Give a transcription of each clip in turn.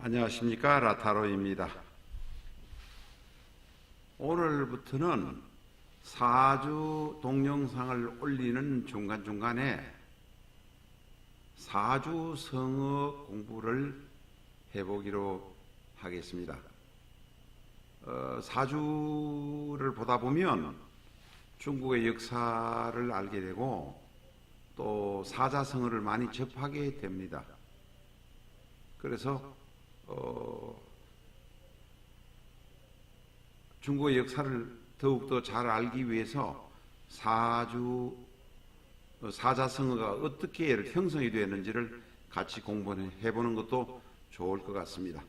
안녕하십니까, 라타로입니다. 오늘부터는 사주 동영상을 올리는 중간중간에 사주 성어 공부를 해보기로 하겠습니다. 사주를 보다 보면 중국의 역사를 알게 되고 또 사자성어를 많이 접하게 됩니다. 그래서 중국의 역사를 더욱더 잘 알기 위해서 사자성어가 어떻게 형성이 되었는지를 같이 공부해보는 것도 좋을 것 같습니다.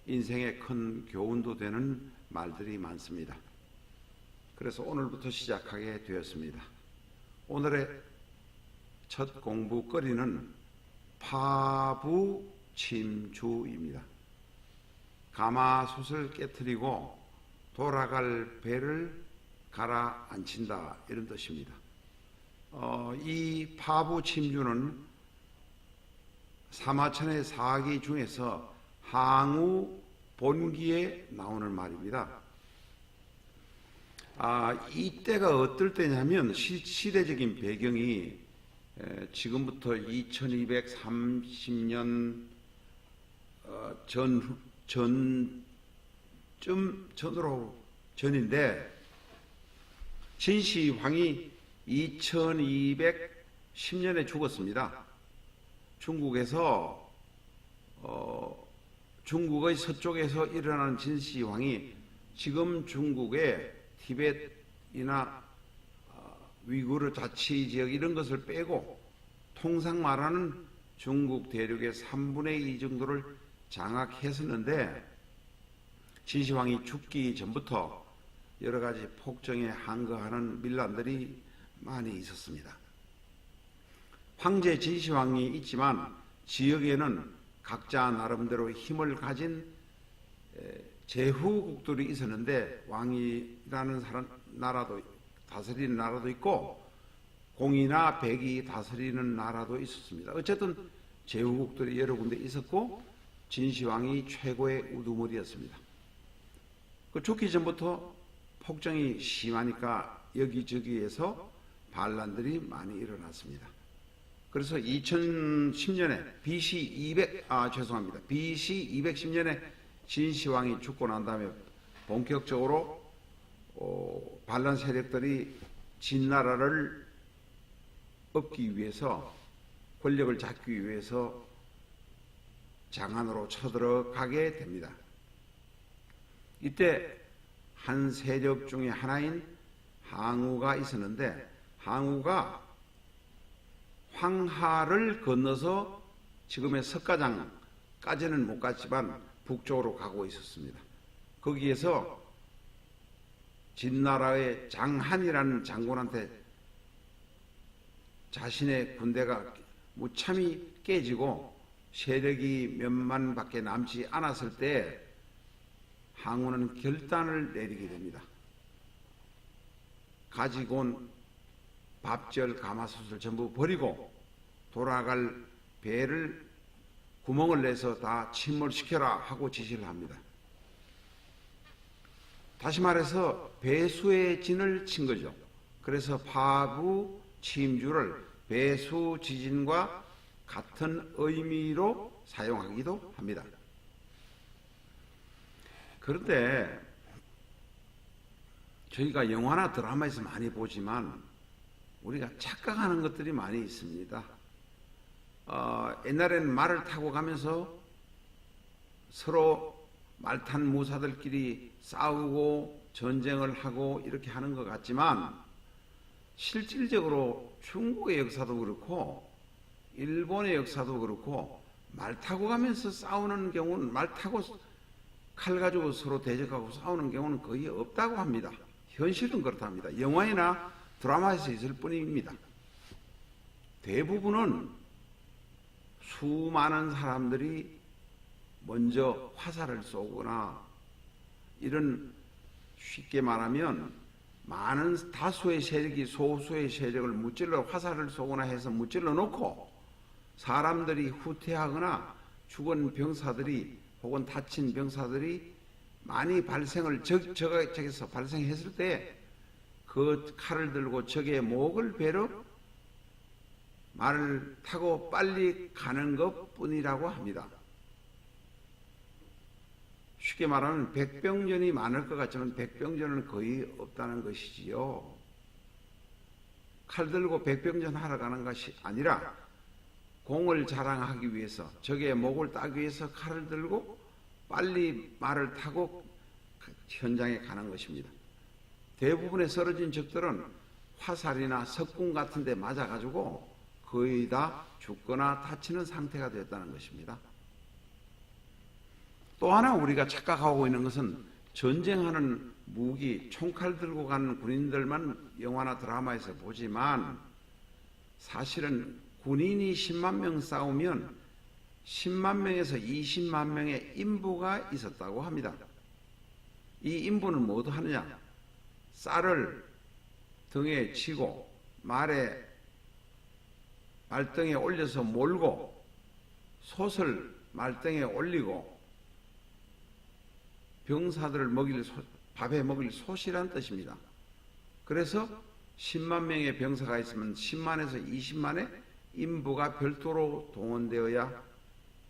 인생에 큰 교훈도 되는 말들이 많습니다. 그래서 오늘부터 시작하게 되었습니다. 오늘의 첫 공부거리는 파부침주입니다. 가마솥을 깨뜨리고 돌아갈 배를 가라앉힌다, 이런 뜻입니다. 이 파부침주는 사마천의 사기 중에서 항우 본기에 나오는 말입니다. 이때가 어떨 때냐면 시대적인 배경이 지금부터 2230년 전인데 진시황이 2210년에 죽었습니다. 중국에서 중국의 서쪽에서 일어난 진시황이 지금 중국의 티베트이나 위구르 자치지역 이런 것을 빼고 통상 말하는 중국 대륙의 3분의 2 정도를 장악했었는데, 진시황이 죽기 전부터 여러 가지 폭정에 항거하는 밀란들이 많이 있었습니다. 황제 진시황이 있지만 지역에는 각자 나름대로 힘을 가진 제후국들이 있었는데, 왕이라는 나라도 다스리는 나라도 있고 공이나 백이 다스리는 나라도 있었습니다. 어쨌든 제후국들이 여러 군데 있었고 진시황이 최고의 우두머리였습니다. 죽기 전부터 폭정이 심하니까 여기저기에서 반란들이 많이 일어났습니다. 그래서 2010년에 BC 210년에 진시황이 죽고 난 다음에 본격적으로 반란 세력들이 진나라를 얻기 위해서, 권력을 잡기 위해서 장안으로 쳐들어가게 됩니다. 이때 한 세력 중에 하나인 항우가 있었는데, 항우가 황하를 건너서 지금의 석가장까지는 못 갔지만 북쪽으로 가고 있었습니다. 거기에서 진나라의 장한이라는 장군한테 자신의 군대가 무참히 깨지고 세력이 몇만 밖에 남지 않았을 때 항우는 결단을 내리게 됩니다. 가지고 온 밥절 가마솥을 전부 버리고 돌아갈 배를 구멍을 내서 다 침몰시켜라 하고 지시를 합니다. 다시 말해서 배수의 진을 친 거죠. 그래서 파부침주를 배수지진과 같은 의미로 사용하기도 합니다. 그런데 저희가 영화나 드라마에서 많이 보지만 우리가 착각하는 것들이 많이 있습니다. 옛날에는 말을 타고 가면서 서로 말탄 무사들끼리 싸우고 전쟁을 하고 이렇게 하는 것 같지만, 실질적으로 중국의 역사도 그렇고 일본의 역사도 그렇고 말 타고 가면서 싸우는 경우는, 말 타고 칼 가지고 서로 대적하고 싸우는 경우는 거의 없다고 합니다. 현실은 그렇답니다. 영화나 드라마에서 있을 뿐입니다. 대부분은 수많은 사람들이 먼저 화살을 쏘거나, 이런, 쉽게 말하면 많은 다수의 세력이 소수의 세력을 무찔러 화살을 쏘거나 해서 무찔러 놓고 사람들이 후퇴하거나 죽은 병사들이 혹은 다친 병사들이 많이 발생을 적에서 발생했을 때 그 칼을 들고 적의 목을 베러 말을 타고 빨리 가는 것뿐이라고 합니다. 쉽게 말하면 백병전이 많을 것 같지만 백병전은 거의 없다는 것이지요. 칼 들고 백병전 하러 가는 것이 아니라 공을 자랑하기 위해서, 적의 목을 따기 위해서 칼을 들고 빨리 말을 타고 현장에 가는 것입니다. 대부분의 쓰러진 적들은 화살이나 석궁 같은 데 맞아가지고 거의 다 죽거나 다치는 상태가 됐다는 것입니다. 또 하나 우리가 착각하고 있는 것은 전쟁하는 무기, 총칼 들고 가는 군인들만 영화나 드라마에서 보지만 사실은 군인이 10만 명 싸우면 10만 명에서 20만 명의 인부가 있었다고 합니다. 이 인부는 뭐도 하느냐? 쌀을 등에 치고 말등에 올려서 몰고 솥을 말등에 올리고 병사들을 밥에 먹일 솥이란 뜻입니다. 그래서 10만 명의 병사가 있으면 10만에서 20만의 인부가 별도로 동원되어야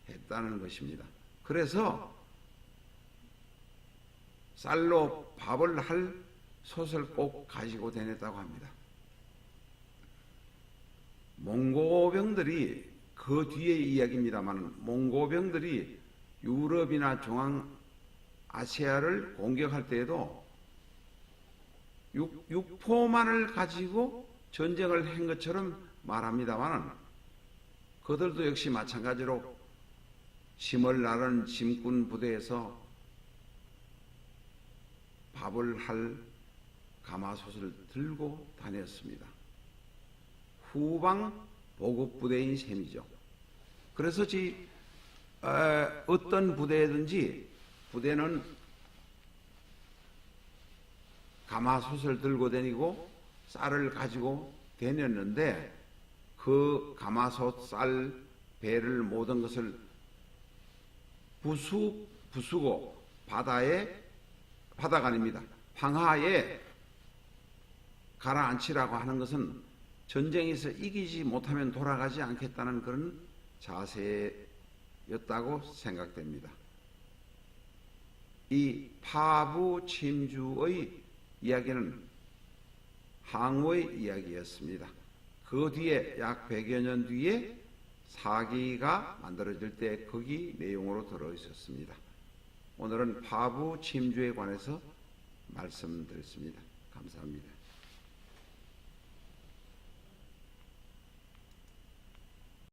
했다는 것입니다. 그래서 쌀로 밥을 할 솥을 꼭 가지고 다녔다고 합니다. 몽고병들이 그 뒤의 이야기입니다만 몽고병들이 유럽이나 중앙아시아를 공격할 때에도 육포만을 가지고 전쟁을 한 것처럼 말합니다만 그들도 역시 마찬가지로 짐을 나르는 짐꾼 부대에서 밥을 할 가마솥을 들고 다녔습니다. 후방 보급부대인 셈이죠. 그래서 어떤 부대든지 부대는 가마솥을 들고 다니고 쌀을 가지고 다녔는데 그 가마솥, 쌀, 배를 모든 것을 부수고 바다가 아닙니다. 황하에 가라앉히라고 하는 것은 전쟁에서 이기지 못하면 돌아가지 않겠다는 그런 자세였다고 생각됩니다. 이 파부 침주의 이야기는 항우의 이야기였습니다. 그 뒤에 약 100여 년 뒤에 사기가 만들어질 때 거기 내용으로 들어있었습니다. 오늘은 파부 침주에 관해서 말씀드렸습니다. 감사합니다.